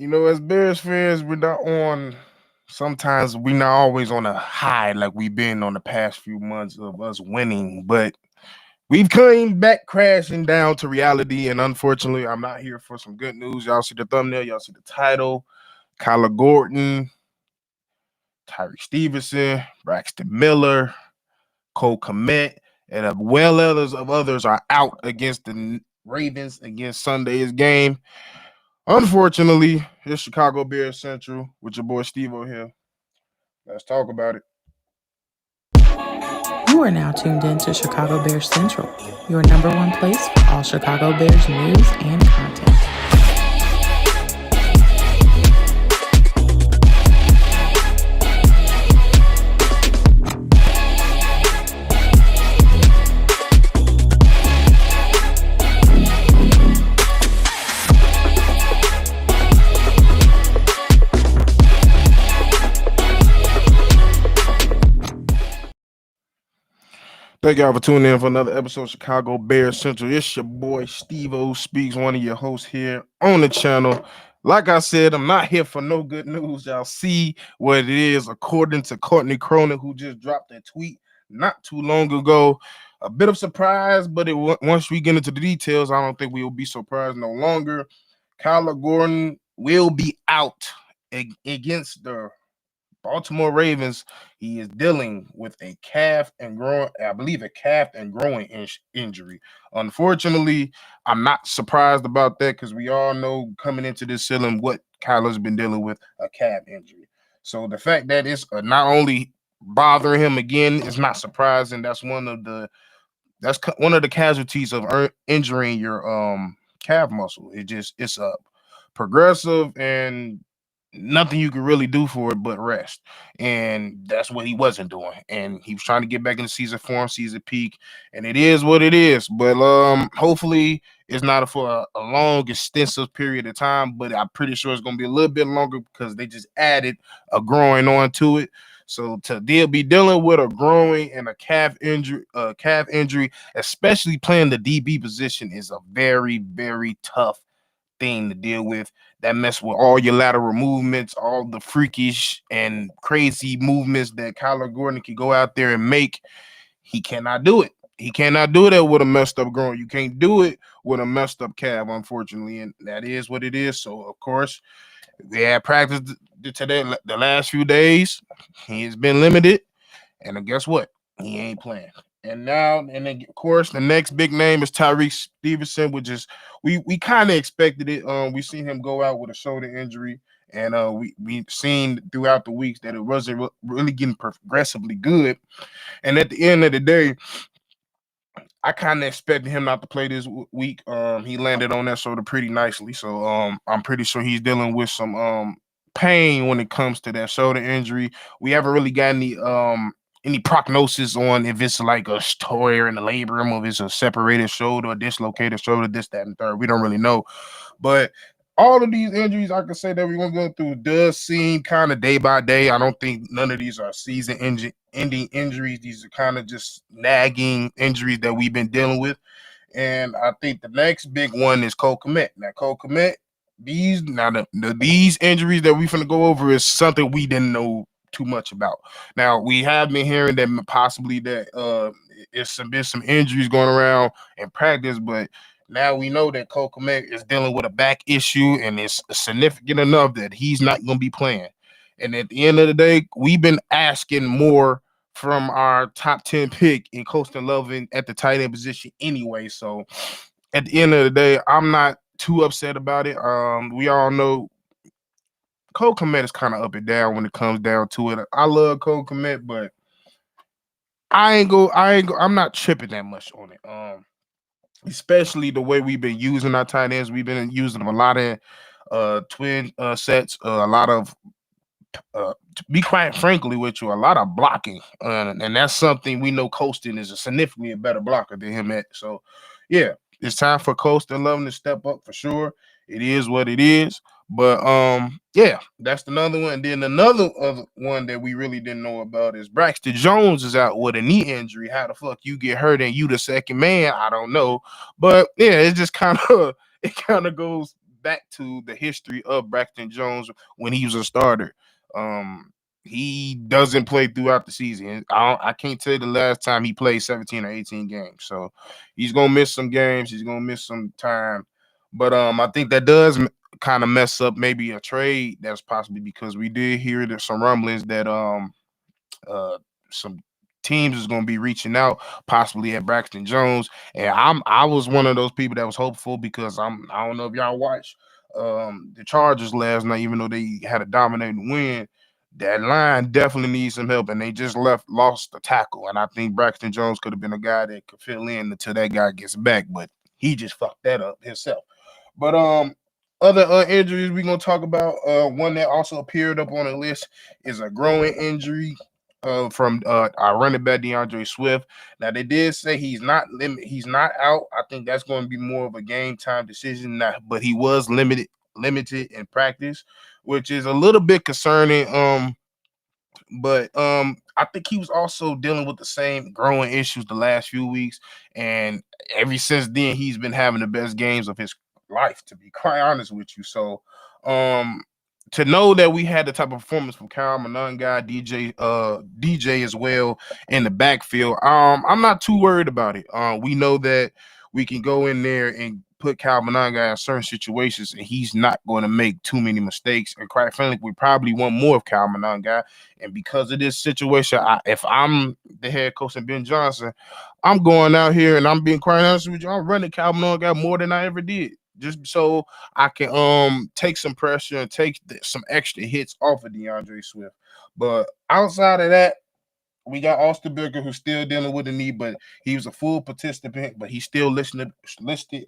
As Bears fans, sometimes we're not always on a high like we've been on the past few months of us winning, but we've came back crashing down to reality. And unfortunately, I'm not here for some good news. Y'all see the thumbnail, y'all see the title. Kyler Gordon, Tyrique Stevenson, Braxton Miller, Cole Kmet, and others are out against the Ravens against Sunday's game. Unfortunately, it's Chicago Bears Central with your boy Steve-O here. Let's talk about it. You are now tuned in to Chicago Bears Central, your number one place for all Chicago Bears news and content. Thank y'all for tuning in for another episode of Chicago Bears Central. It's your boy Steve-O Speaks, one of your hosts here on the channel. Like I said, I'm not here for no good news. Y'all see what it is according to Courtney Cronin, who just dropped a tweet not too long ago. A bit of surprise, but once we get into the details, I don't think we will be surprised no longer. Kyler Gordon will be out against the Baltimore Ravens. He is dealing with a calf and growing injury. Unfortunately, I'm not surprised about that because we all know coming into this season what Kyler's been dealing with, a calf injury. So the fact that it's not only bothering him again, it's not surprising. That's one of the casualties of injuring your calf muscle. It's progressive and nothing you can really do for it but rest. And that's what he wasn't doing. And he was trying to get back in season form, season peak. And it is what it is. But hopefully it's not for a long, extensive period of time. But I'm pretty sure it's going to be a little bit longer because they just added a growing on to it. So to be dealing with a growing and a calf injury, especially playing the DB position, is a very, very tough thing to deal with. That mess with all your lateral movements, all the freakish and crazy movements that Kyler Gordon can go out there and make. He cannot do it. He cannot do that with a messed up groin. You can't do it with a messed up calf, unfortunately, and that is what it is. So, of course, they had practice today, the last few days. He has been limited, and guess what? He ain't playing. And then of course, the next big name is Tyrique Stevenson, which is we kind of expected it. We seen him go out with a shoulder injury, and we've seen throughout the weeks that it wasn't really getting progressively good. And at the end of the day, I kind of expected him not to play this week. He landed on that shoulder pretty nicely, so I'm pretty sure he's dealing with some pain when it comes to that shoulder injury. We haven't really got any prognosis on if it's like a tear in the labrum, or if it's a separated shoulder, or dislocated shoulder, this, that, and third. We don't really know. But all of these injuries, I can say that we're going to go through, does seem kind of day by day. I don't think none of these are season-ending injuries. These are kind of just nagging injuries that we've been dealing with. And I think the next big one is Cole Kmet. Now, Cole Kmet, these injuries that we're going to go over is something we didn't know too much about. Now, we have been hearing that possibly that it's been some injuries going around in practice, but now we know that Cole Kmet is dealing with a back issue, and it's significant enough that he's not going to be playing. And at the end of the day, we've been asking more from our top 10 pick in Colston Loving at the tight end position anyway. So at the end of the day, I'm not too upset about it. We all know Cole Kmet is kind of up and down when it comes down to it. I love Cole Kmet, but I'm not tripping that much on it. Especially the way we've been using our tight ends. We've been using them a lot of twin sets, a lot of to be quite frankly with you, a lot of blocking. And that's something we know Colston is a significantly better blocker than him at. So yeah, it's time for Colston Loving to step up for sure. It is what it is. But yeah, that's another one. And then another one that we really didn't know about is Braxton Jones is out with a knee injury. How the fuck you get hurt and you the second man? I don't know. But yeah, it just kind of goes back to the history of Braxton Jones when he was a starter. He doesn't play throughout the season. I can't tell you the last time he played 17 or 18 games. So he's gonna miss some games. He's gonna miss some time. But I think that does kind of mess up maybe a trade. That's possibly because we did hear that some rumblings that uh some teams is going to be reaching out possibly at Braxton Jones, and I was one of those people that was hopeful because I don't know if y'all watched the Chargers last night, even though they had a dominating win. That line definitely needs some help, and they just lost the tackle, and I think Braxton Jones could have been a guy that could fill in until that guy gets back, but he just fucked that up himself. But other injuries we're gonna talk about. One that also appeared up on the list is a growing injury from our running back DeAndre Swift. Now they did say he's not out. I think that's going to be more of a game time decision. But he was limited in practice, which is a little bit concerning. But I think he was also dealing with the same growing issues the last few weeks, and ever since then he's been having the best games of his life, to be quite honest with you. So to know that we had the type of performance from Kyle Monangai, DJ as well in the backfield, I'm not too worried about it. We know that we can go in there and put Kyle Monangai in certain situations, and he's not going to make too many mistakes. And quite frankly, we probably want more of Kyle Monangai. And because of this situation, if I'm the head coach and Ben Johnson, I'm going out here and I'm being quite honest with you. I'm running Kyle Monangai more than I ever did, just so I can take some pressure and take some extra hits off of DeAndre Swift. But outside of that, we got Austin Booker, who's still dealing with a knee, but he was a full participant, but he's still listed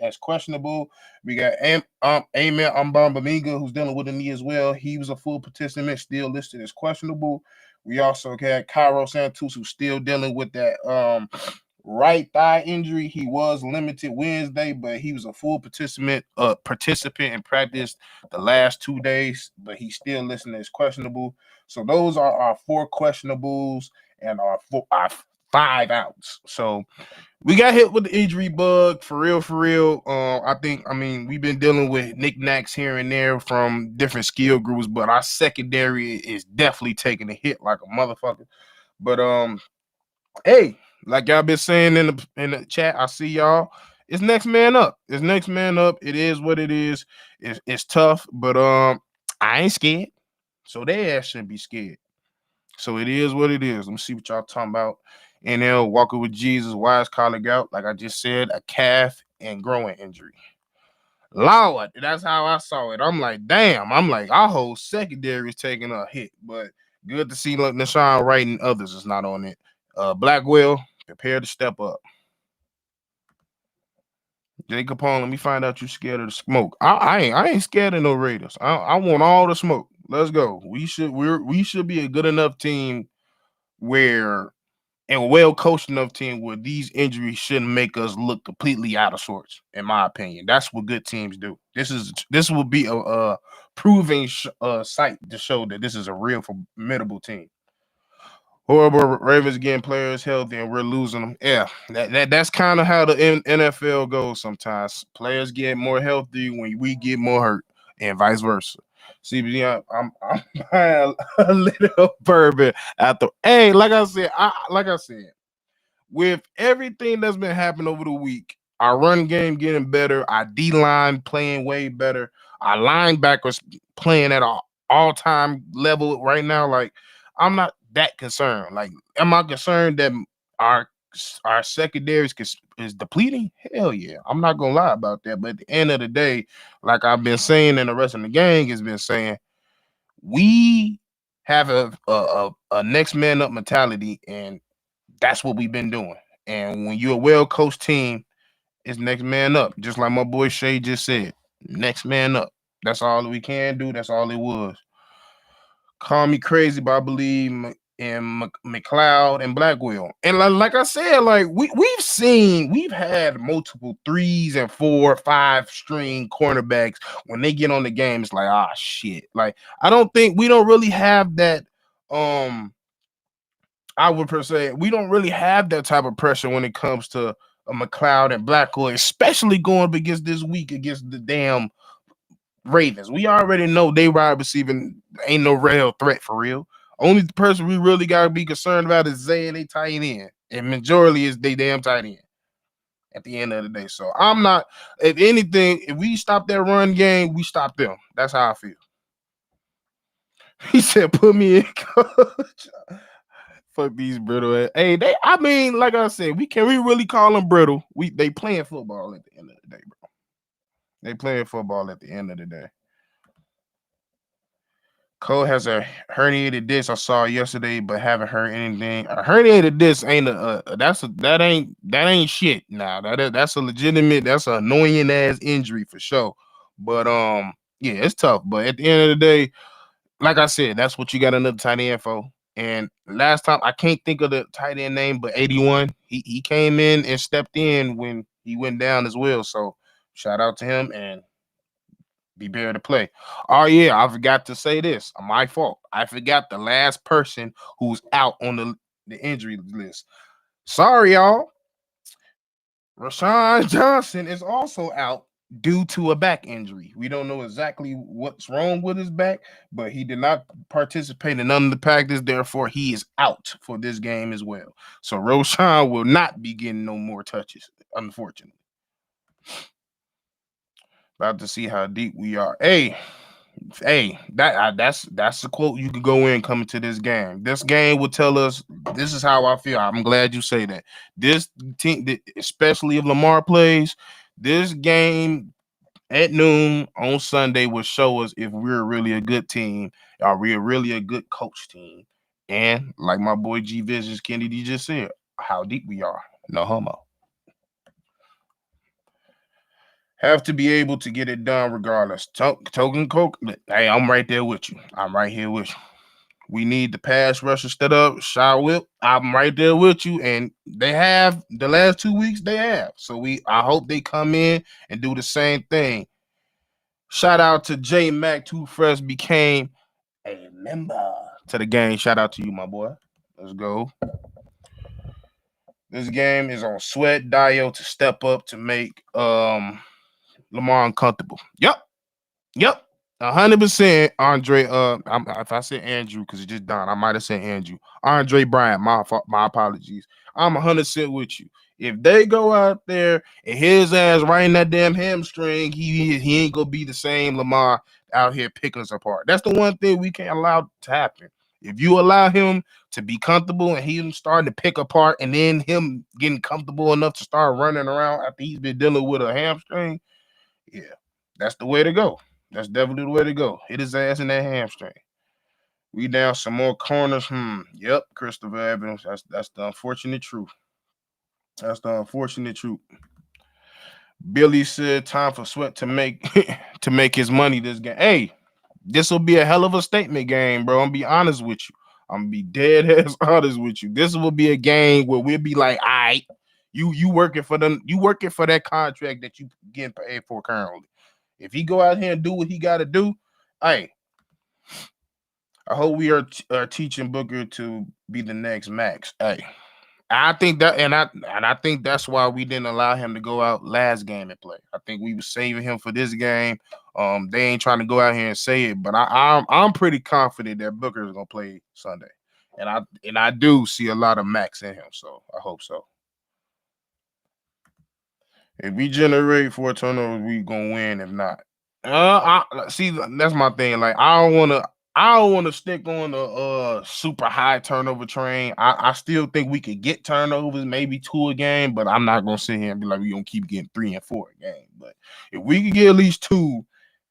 as questionable. We got Amen Ambambaminga, who's dealing with a knee as well. He was a full participant, still listed as questionable. We also had Cairo Santos, who's still dealing with that right thigh injury. He was limited Wednesday, but he was a full participant in practice the last 2 days, but he's still listed as questionable. So those are our 4 questionables and our 5 outs. So we got hit with the injury bug for real. I mean, we've been dealing with knickknacks here and there from different skill groups, but our secondary is definitely taking a hit like a motherfucker. But hey, like y'all been saying in the chat, I see y'all. It's next man up. It's next man up. It is what it is. It's tough, but I ain't scared. So they ass shouldn't be scared. So it is what it is. Let me see what y'all talking about. NL Walker with Jesus, wise collar out. Like I just said, a calf and growing injury. Lord, that's how I saw it. I'm like, damn. I'm like, our whole secondary is taking a hit. But good to see like Nashawn Wright and others is not on it. Blackwell, prepare to step up. Jay Capone, let me find out you scared of the smoke. I ain't scared of no Raiders. I want all the smoke. Let's go. We should be a good enough team where and well coached enough team where these injuries shouldn't make us look completely out of sorts. In my opinion, that's what good teams do. This will be a proving site to show that this is a real formidable team. Horrible Ravens getting players healthy and we're losing them. Yeah, that's kind of how the NFL goes sometimes. Players get more healthy when we get more hurt, and vice versa. CBD, I'm buying a little bourbon after. Hey, like I said, with everything that's been happening over the week, our run game getting better, our D line playing way better, our linebackers playing at an all-time level right now. Like, I'm not that concerned. Like, am I concerned that our secondary is depleting? Hell yeah. I'm not gonna lie about that. But at the end of the day, like I've been saying, and the rest of the gang has been saying, we have a next man up mentality, and that's what we've been doing. And when you're a well-coached team, it's next man up. Just like my boy Shay just said, next man up. That's all we can do. That's all it was. Call me crazy, but I believe in McLeod and Blackwell. And like I said, like we've had multiple 3s and 4, 5 string cornerbacks. When they get on the game, it's like, shit. Like we don't really have that. I would per se, we don't really have that type of pressure when it comes to a McLeod and Blackwell, especially going up against this week against the damn Ravens. We already know they wide receiving ain't no real threat for real. Only person we really gotta be concerned about is Zay and they tight end. And majority is they damn tight end at the end of the day. So I'm not, if anything, if we stop that run game, we stop them. That's how I feel. He said, put me in, coach. Fuck these brittle ass. Hey, I mean, like I said, we really call them brittle? They playing football at the end of the day, bro. They playing football at the end of the day. Cole has a herniated disc I saw yesterday, but haven't heard anything. A herniated disc ain't that ain't shit. Nah, that's a legitimate, that's an annoying ass injury for sure. But yeah, it's tough. But at the end of the day, like I said, that's what you got another tight end for. And last time I can't think of the tight end name, but 81, he came in and stepped in when he went down as well. So shout out to him and be prepared to play. Oh yeah, I forgot to say this. My fault. I forgot the last person who's out on the injury list. Sorry, y'all. Roshan Johnson is also out due to a back injury. We don't know exactly what's wrong with his back, but he did not participate in none of the practice. Therefore, he is out for this game as well. So Roshan will not be getting no more touches, unfortunately. About to see how deep we are. Hey, that's the quote you could go in coming to this game. This game will tell us this is how I feel. I'm glad you say that. This team, especially if Lamar plays, this game at noon on Sunday will show us if we're really a good team, are we really a good coach team, and like my boy G Visions Kennedy just said, how deep we are. No homo. Have to be able to get it done regardless. Token Coke, hey, I'm right there with you. I'm right here with you. We need the pass rusher set up. Shy Whip, I'm right there with you. And they have the last 2 weeks, they have. So I hope they come in and do the same thing. Shout out to J Mac, Too Fresh became a member to the game. Shout out to you, my boy. Let's go. This game is on Sweat Dio to step up to make Lamar uncomfortable. Yep. 100% Andre. If I said Andrew, because it just done, I might have said Andrew. Andre Bryant, my apologies. I'm 100% with you. If they go out there and his ass right in that damn hamstring, he ain't gonna be the same Lamar out here picking us apart. That's the one thing we can't allow to happen. If you allow him to be comfortable and him starting to pick apart, and then him getting comfortable enough to start running around after he's been dealing with a hamstring, yeah, that's the way to go. That's definitely the way to go. Hit his ass in that hamstring. We down some more corners. Yep, Christopher Evans. That's the unfortunate truth. That's the unfortunate truth. Billy said time for Sweat to make to make his money this game. Hey, this will be a hell of a statement game, bro. I'm gonna be honest with you. I'm gonna be dead ass honest with you. This will be a game where we'll be like, all right, you working for them, you working for that contract that you getting paid for currently. If he go out here and do what he got to do, hey, I hope we are teaching Booker to be the next Max. Hey, I think that, and I think that's why we didn't allow him to go out last game and play. I think we were saving him for this game. They ain't trying to go out here and say it, but I'm pretty confident that Booker is gonna play Sunday, and I do see a lot of Max in him, so I hope so. If we generate 4 turnovers, we gonna win. If not, see that's my thing. Like I don't wanna stick on the super high turnover train. I still think we could get turnovers, maybe 2 a game, but I'm not gonna sit here and be like we gonna keep getting 3 and 4 a game. But if we could get at least 2,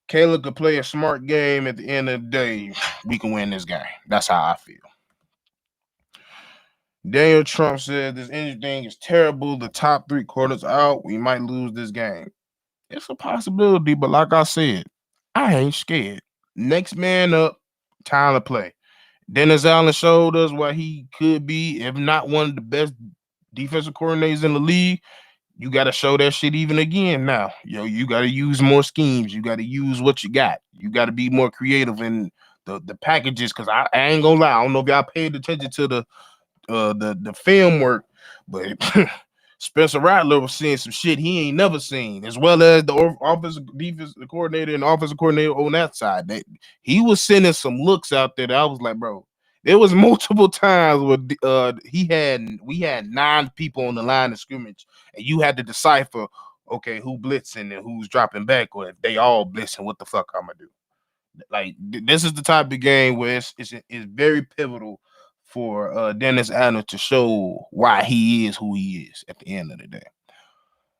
Caleb could play a smart game at the end of the day, we can win this game. That's how I feel. Daniel Trump said this anything is terrible. The top 3 quarters out, we might lose this game. It's a possibility, but like I said, I ain't scared. Next man up, time to play. Dennis Allen showed us why he could be, if not one of the best defensive coordinators in the league. You got to show that shit even again now. You got to use more schemes. You got to use what you got. You got to be more creative in the packages. Because I ain't gonna lie, I don't know if y'all paid attention to the film work, but Spencer Rattler was seeing some shit he ain't never seen, as well as the offensive defense coordinator and offensive coordinator on that side. He was sending some looks out there that I was like, bro. There was multiple times where we had 9 people on the line of scrimmage, and you had to decipher, okay, who blitzing and who's dropping back, or if they all blitzing, what the fuck I'm gonna do? Like this is the type of game where it's very pivotal for Dennis Allen to show why he is who he is at the end of the day.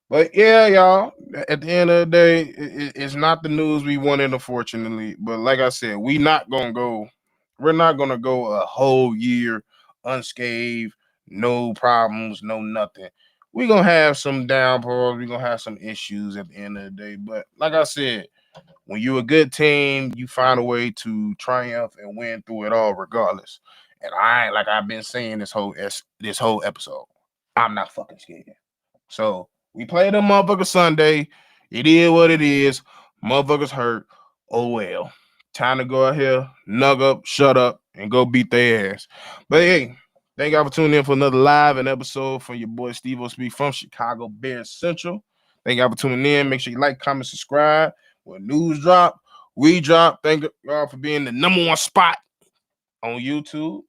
But yeah, y'all, at the end of the day, it's not the news we wanted, unfortunately. But like I said, we're not gonna go a whole year unscathed, no problems, no nothing. We're gonna have some downpours, we're gonna have some issues at the end of the day. But like I said, when you're a good team, you find a way to triumph and win through it all, regardless. And like I've been saying this whole episode, I'm not fucking scared. So we played them motherfuckers Sunday. It is what it is. Motherfuckers hurt. Oh well. Time to go out here, nug up, shut up, and go beat their ass. But hey, thank y'all for tuning in for another live episode from your boy Steve Speak from Chicago Bears Central. Thank y'all for tuning in. Make sure you like, comment, subscribe. When news drop, we drop. Thank y'all for being the #1 spot on YouTube.